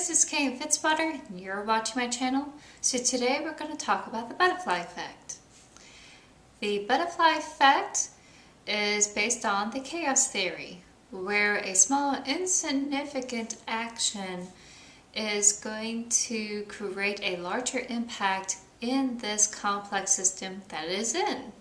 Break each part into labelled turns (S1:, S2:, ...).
S1: This is K.N.Fitzwater and you're watching my channel. So today we're going to talk about the butterfly effect. The butterfly effect is based on the chaos theory, where a small insignificant action is going to create a larger impact in this complex system that it is in.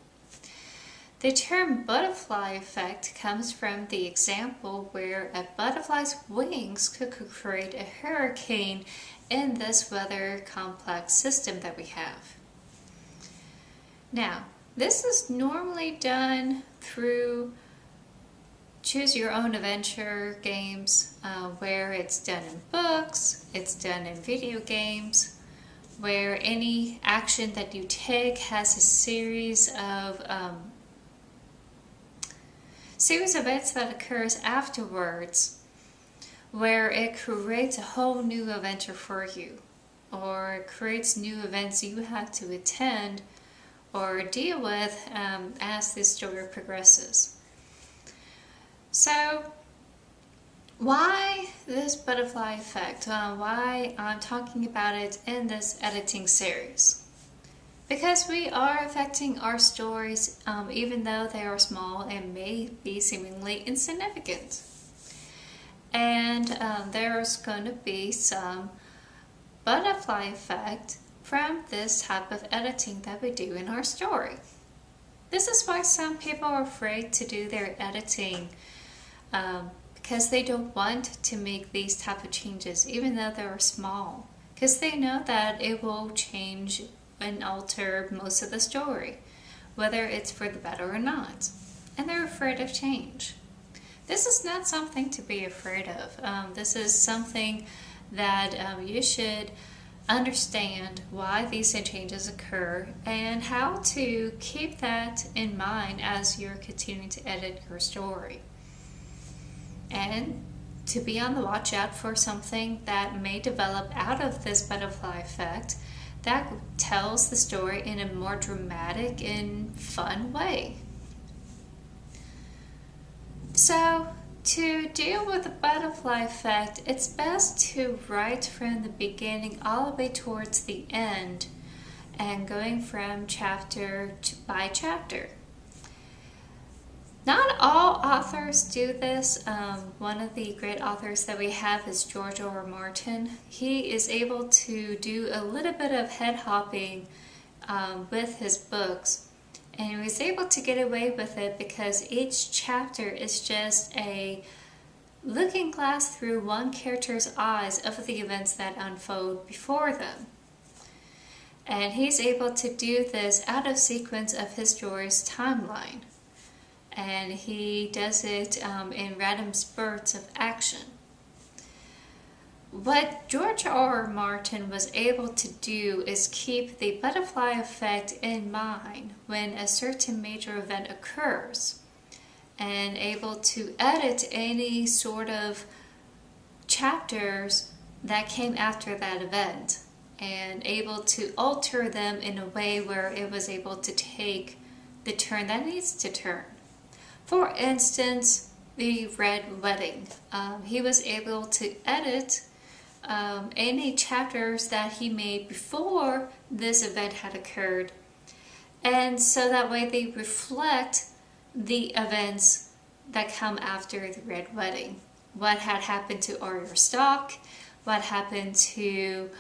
S1: The term butterfly effect comes from the example where a butterfly's wings could create a hurricane in this weather complex system that we have. Now, this is normally done through choose your own adventure games, where it's done in books, it's done in video games, where any action that you take has a series of events that occurs afterwards, where it creates a whole new adventure for you, or it creates new events you have to attend or deal with as this story progresses. So why this butterfly effect? Why I'm talking about it in this editing series? Because we are affecting our stories, even though they are small and may be seemingly insignificant. And there's going to be some butterfly effect from this type of editing that we do in our story. This is why some people are afraid to do their editing, because they don't want to make these type of changes, even though they're small, because they know that it will change and alter most of the story, whether it's for the better or not, and they're afraid of change. This is not something to be afraid of. This is something that you should understand why these changes occur and how to keep that in mind as you're continuing to edit your story, and to be on the watch out for something that may develop out of this butterfly effect that tells the story in a more dramatic and fun way. So, to deal with the butterfly effect, it's best to write from the beginning all the way towards the end and going from chapter by chapter. Not all authors do this. One of the great authors that we have is George R. Martin. He is able to do a little bit of head hopping with his books, and he was able to get away with it because each chapter is just a looking glass through one character's eyes of the events that unfold before them. And he's able to do this out of sequence of his story's timeline. And he does it in random spurts of action. What George R. Martin was able to do is keep the butterfly effect in mind when a certain major event occurs, and able to edit any sort of chapters that came after that event, and able to alter them in a way where it was able to take the turn that needs to turn. For instance, the Red Wedding. He was able to edit any chapters that he made before this event had occurred, and so that way they reflect the events that come after the Red Wedding. What had happened to Arya Stark, what happened to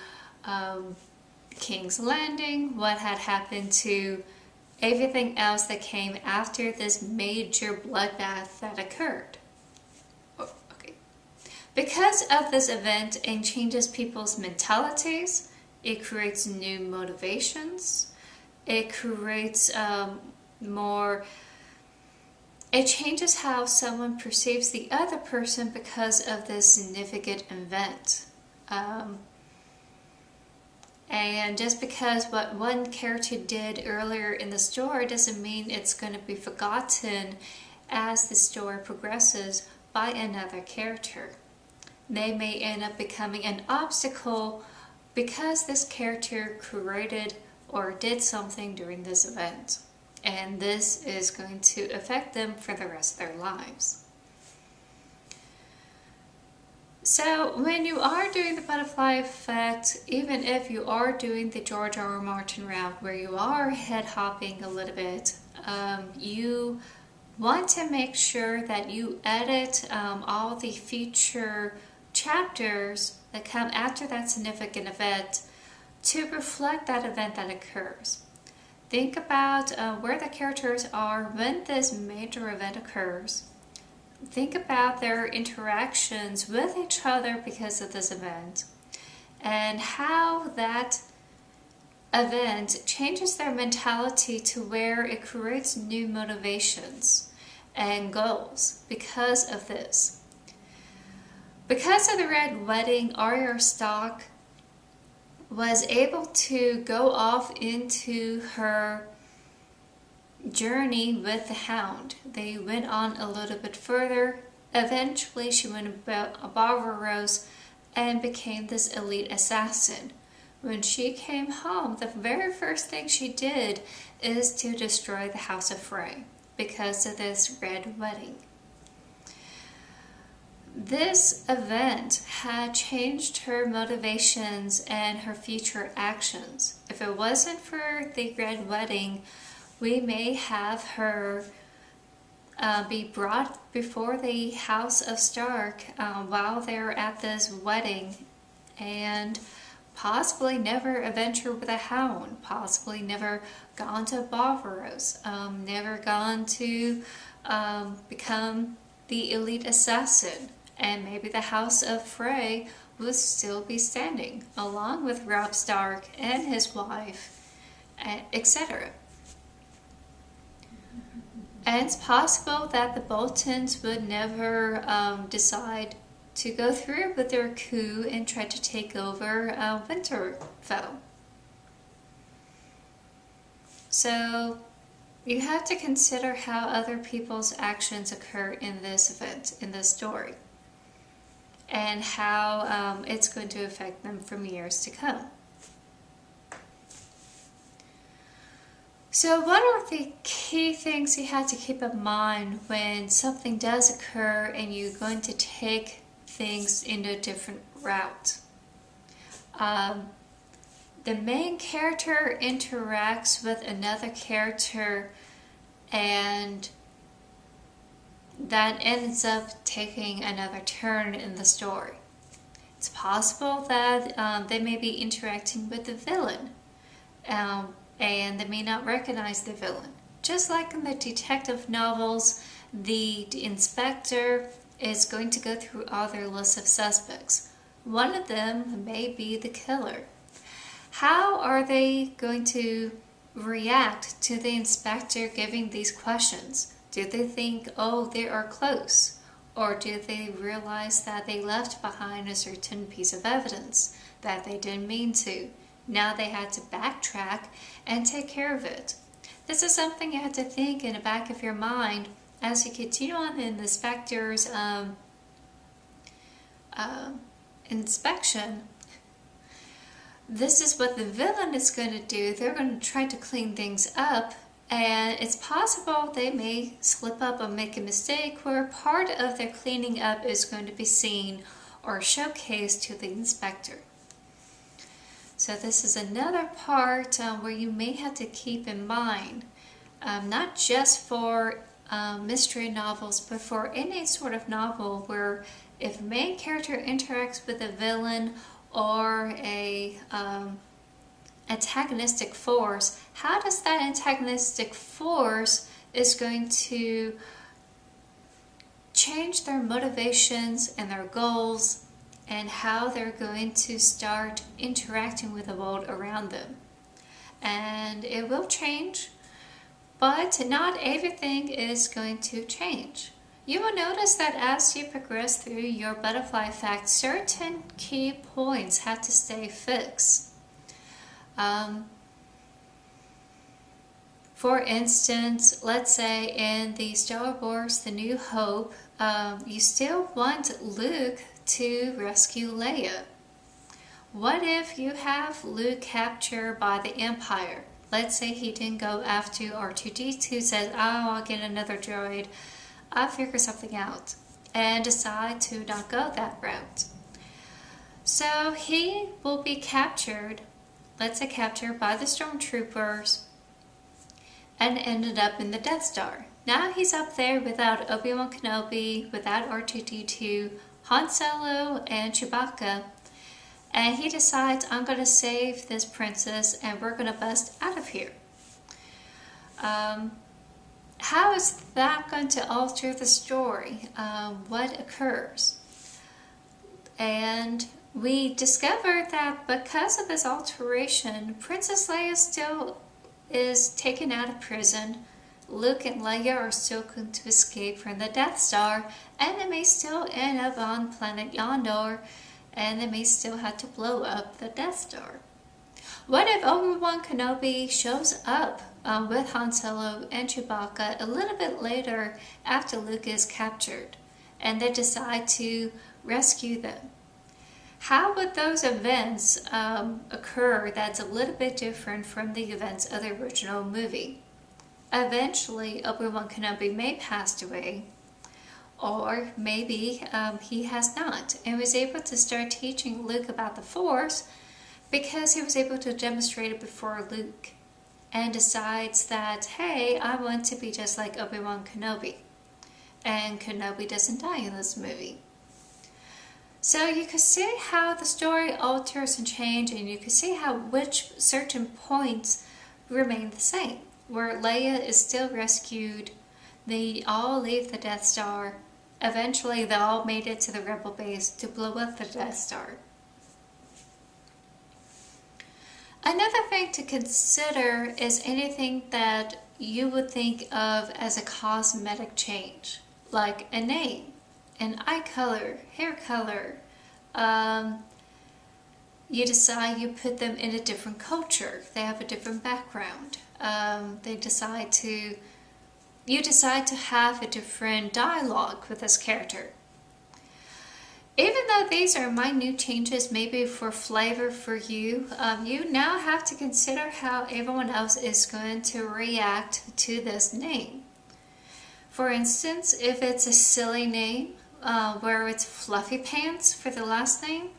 S1: King's Landing, what had happened to everything else that came after this major bloodbath that occurred. Okay. Because of this event and changes people's mentalities, it creates new motivations, it creates it changes how someone perceives the other person because of this significant event. And just because what one character did earlier in the story doesn't mean it's going to be forgotten as the story progresses by another character. They may end up becoming an obstacle because this character created or did something during this event, and this is going to affect them for the rest of their lives. So when you are doing the butterfly effect, even if you are doing the George R. R. Martin route where you are head hopping a little bit, you want to make sure that you edit all the future chapters that come after that significant event to reflect that event that occurs. Think about where the characters are when this major event occurs. Think about their interactions with each other because of this event and how that event changes their mentality to where it creates new motivations and goals because of this. Because of the Red Wedding, Arya Stark was able to go off into her journey with the Hound. They went on a little bit further. Eventually she went above Rose and became this elite assassin. When she came home, the very first thing she did is to destroy the House of Frey because of this Red Wedding. This event had changed her motivations and her future actions. If it wasn't for the Red Wedding, we may have her be brought before the House of Stark while they're at this wedding and possibly never adventure with a Hound, possibly never gone to Barbaros, never gone to become the elite assassin, and maybe the House of Frey would still be standing along with Robb Stark and his wife, etc. And it's possible that the Boltons would never decide to go through with their coup and try to take over Winterfell. So you have to consider how other people's actions occur in this event, in this story, and how it's going to affect them from years to come. So one of the key things you have to keep in mind when something does occur and you're going to take things in a different route. The main character interacts with another character and that ends up taking another turn in the story. It's possible that they may be interacting with the villain and they may not recognize the villain. Just like in the detective novels, the inspector is going to go through all their lists of suspects. One of them may be the killer. How are they going to react to the inspector giving these questions? Do they think, oh, they are close? Or do they realize that they left behind a certain piece of evidence that they didn't mean to? Now they had to backtrack and take care of it. This is something you have to think in the back of your mind as you continue on in the inspector's inspection. This is what the villain is going to do. They're going to try to clean things up, and it's possible they may slip up or make a mistake where part of their cleaning up is going to be seen or showcased to the inspector. So this is another part where you may have to keep in mind, not just for mystery novels, but for any sort of novel where if main character interacts with a villain or a antagonistic force, how does that antagonistic force is going to change their motivations and their goals and how they're going to start interacting with the world around them. And it will change, but not everything is going to change. You will notice that as you progress through your butterfly effect, certain key points have to stay fixed. For instance, let's say in the Star Wars The New Hope, you still want Luke to rescue Leia. What if you have Luke captured by the Empire? Let's say he didn't go after R2-D2, says, oh, I'll get another droid, I'll figure something out, and decide to not go that route. So he will be captured, let's say captured by the stormtroopers, and ended up in the Death Star. Now he's up there without Obi-Wan Kenobi, without R2-D2, Han Solo, and Chewbacca. And he decides, I'm going to save this princess and we're going to bust out of here. How is that going to alter the story? What occurs? And we discover that because of this alteration, Princess Leia still is taken out of prison. Luke and Leia are still going to escape from the Death Star, and they may still end up on planet Yondor, and they may still have to blow up the Death Star. What if Obi-Wan Kenobi shows up with Han Solo and Chewbacca a little bit later after Luke is captured, and they decide to rescue them? How would those events occur that's a little bit different from the events of the original movie? Eventually, Obi-Wan Kenobi may pass away, or maybe he has not, and was able to start teaching Luke about the Force because he was able to demonstrate it before Luke, and decides that, hey, I want to be just like Obi-Wan Kenobi. And Kenobi doesn't die in this movie. So you can see how the story alters and changes, and you can see how which certain points remain the same. Where Leia is still rescued, they all leave the Death Star. Eventually they all made it to the Rebel base to blow up the Death Star. Another thing to consider is anything that you would think of as a cosmetic change, like a name, an eye color, hair color. You decide you put them in a different culture. They have a different background. You decide to have a different dialogue with this character. Even though these are minute changes, maybe for flavor for you, you now have to consider how everyone else is going to react to this name. For instance, if it's a silly name, where it's Fluffy Pants for the last name,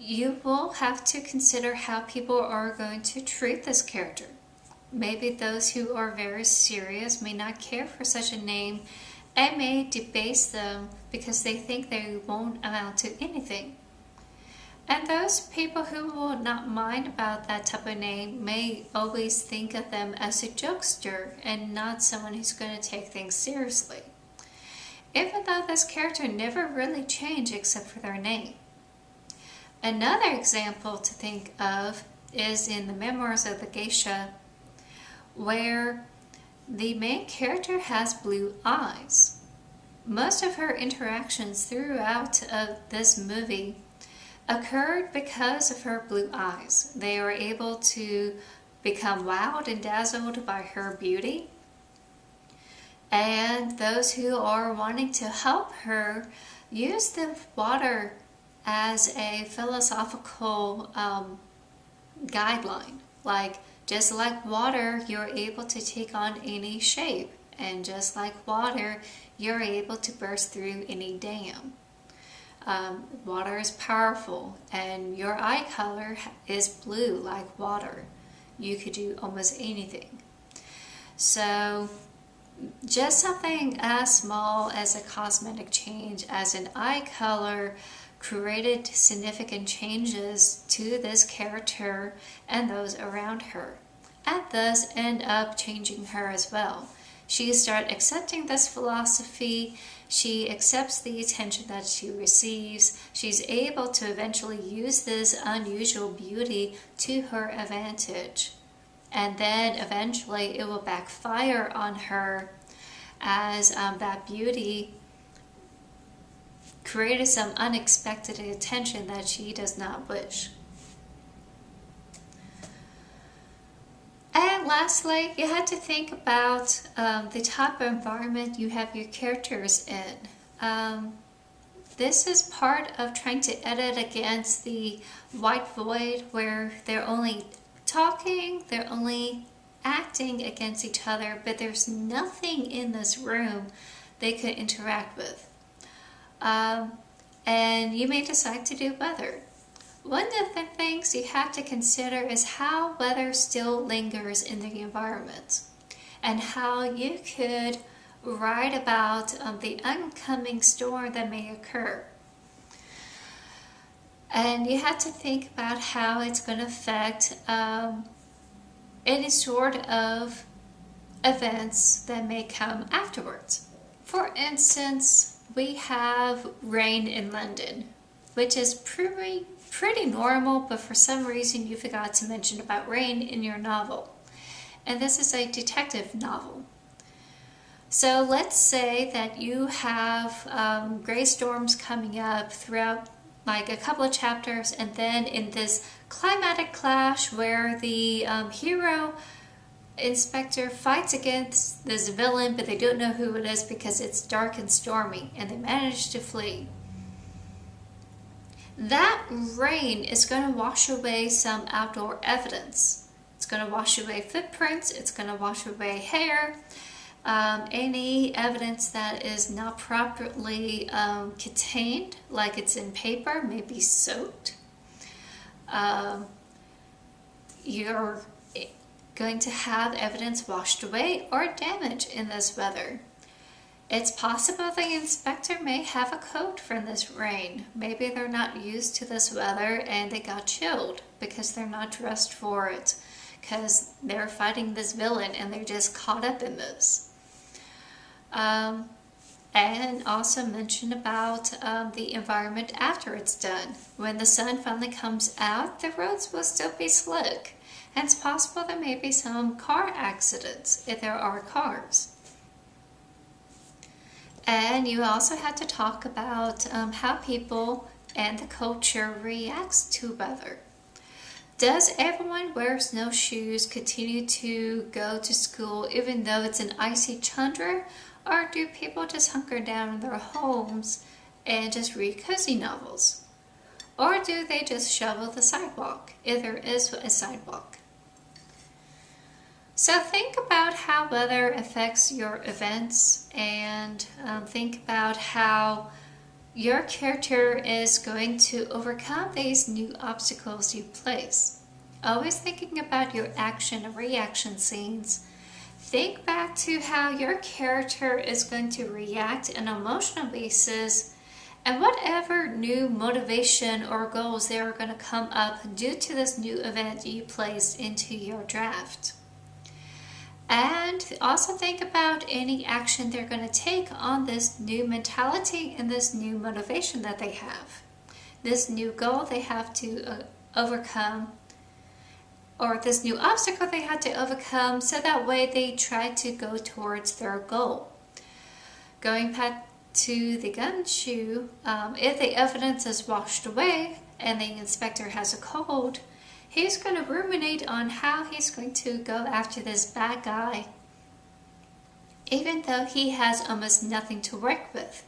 S1: you will have to consider how people are going to treat this character. Maybe those who are very serious may not care for such a name and may debase them because they think they won't amount to anything. And those people who will not mind about that type of name may always think of them as a jokester and not someone who's going to take things seriously. Even though this character never really changed except for their name. Another example to think of is in the Memoirs of the Geisha, where the main character has blue eyes. Most of her interactions throughout this movie occurred because of her blue eyes. They were able to become wowed and dazzled by her beauty. And those who are wanting to help her use the water as a philosophical guideline. Like, just like water, you're able to take on any shape. And just like water, you're able to burst through any dam. Water is powerful, and your eye color is blue like water. You could do almost anything. So, just something as small as a cosmetic change as an eye color created significant changes to this character and those around her, and thus end up changing her as well. She starts accepting this philosophy, she accepts the attention that she receives, she's able to eventually use this unusual beauty to her advantage. And then eventually it will backfire on her as that beauty created some unexpected attention that she does not wish. And lastly, you had to think about the type of environment you have your characters in. This is part of trying to edit against the white void where they're only talking, they're only acting against each other, but there's nothing in this room they could interact with. And you may decide to do better. One of the things you have to consider is how weather still lingers in the environment and how you could write about the oncoming storm that may occur. And you have to think about how it's going to affect any sort of events that may come afterwards. For instance, we have rain in London, which is pretty normal, but for some reason you forgot to mention about rain in your novel. And this is a detective novel. So let's say that you have gray storms coming up throughout like a couple of chapters, and then in this climatic clash where the hero inspector fights against this villain, but they don't know who it is because it's dark and stormy, and they manage to flee. That rain is going to wash away some outdoor evidence. It's going to wash away footprints, it's going to wash away hair, any evidence that is not properly contained, like it's in paper, may be soaked. You're going to have evidence washed away or damaged in this weather. It's possible the inspector may have a coat from this rain. Maybe they're not used to this weather and they got chilled because they're not dressed for it, because they're fighting this villain and they're just caught up in this. And also mention about the environment after it's done. When the sun finally comes out, the roads will still be slick. And it's possible there may be some car accidents if there are cars. And you also have to talk about how people and the culture reacts to weather. Does everyone wear snowshoes continue to go to school even though it's an icy tundra? Or do people just hunker down in their homes and just read cozy novels? Or do they just shovel the sidewalk, if there is a sidewalk? So think about how weather affects your events, and think about how your character is going to overcome these new obstacles you place. Always thinking about your action and reaction scenes. Think back to how your character is going to react on an emotional basis, and whatever new motivation or goals they are going to come up due to this new event you placed into your draft. And also think about any action they're going to take on this new mentality and this new motivation that they have. This new goal they have to overcome, or this new obstacle they had to overcome, so that way they try to go towards their goal. Going back to the gumshoe, if the evidence is washed away and the inspector has a cold, he's going to ruminate on how he's going to go after this bad guy, even though he has almost nothing to work with.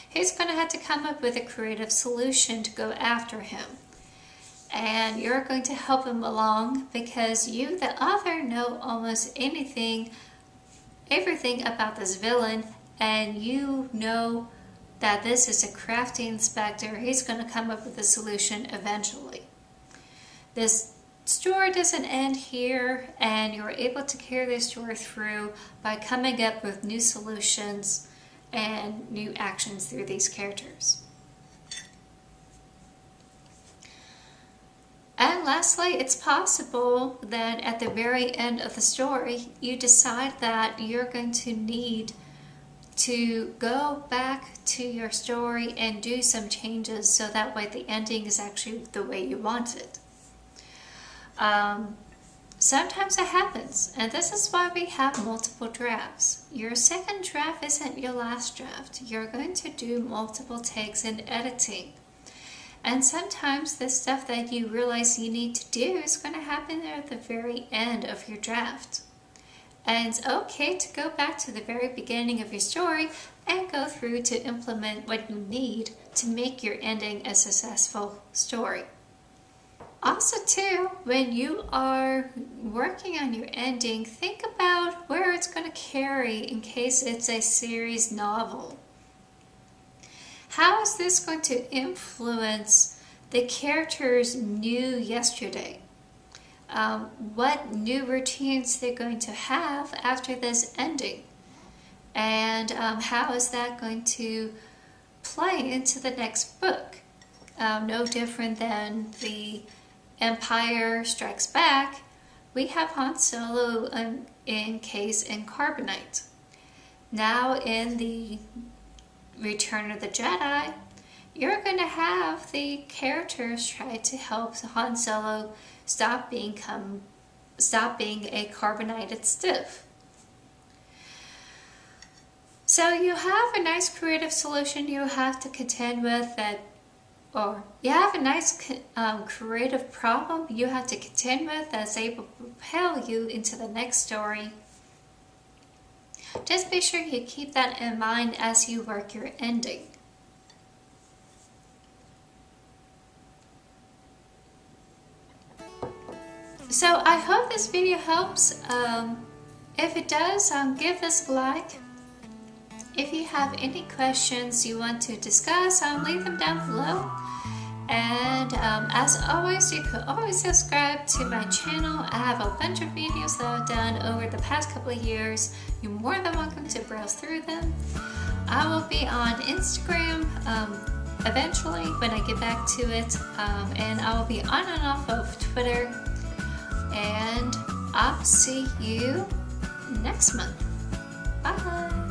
S1: He's going to have to come up with a creative solution to go after him. And you're going to help him along because you, the author, know almost everything about this villain, and you know that this is a crafty inspector. He's going to come up with a solution eventually. This story doesn't end here, and you're able to carry this story through by coming up with new solutions and new actions through these characters. And lastly, it's possible that at the very end of the story, you decide that you're going to need to go back to your story and do some changes so that way the ending is actually the way you want it. Sometimes it happens, and this is why we have multiple drafts. Your second draft isn't your last draft. You're going to do multiple takes in editing. And sometimes the stuff that you realize you need to do is going to happen at the very end of your draft. And it's okay to go back to the very beginning of your story and go through to implement what you need to make your ending a successful story. Also too, when you are working on your ending, think about where it's going to carry in case it's a series novel. How is this going to influence the characters knew yesterday. What new routines they're going to have after this ending, and how is that going to play into the next book. No different than the Empire Strikes Back, we have Han Solo encased in carbonite. Now in the Return of the Jedi, you're going to have the characters try to help Han Solo stop being a carbonated stiff. So you have a nice creative solution you have to contend with, or you have a nice creative problem you have to contend with that's able to propel you into the next story. Just be sure you keep that in mind as you work your ending. So I hope this video helps. If it does, give this a like. If you have any questions you want to discuss, leave them down below. And as always, you can always subscribe to my channel. I have a bunch of videos that I've done over the past couple of years. You're more than welcome to browse through them. I will be on Instagram eventually when I get back to it. And I will be on and off of Twitter. And I'll see you next month. Bye!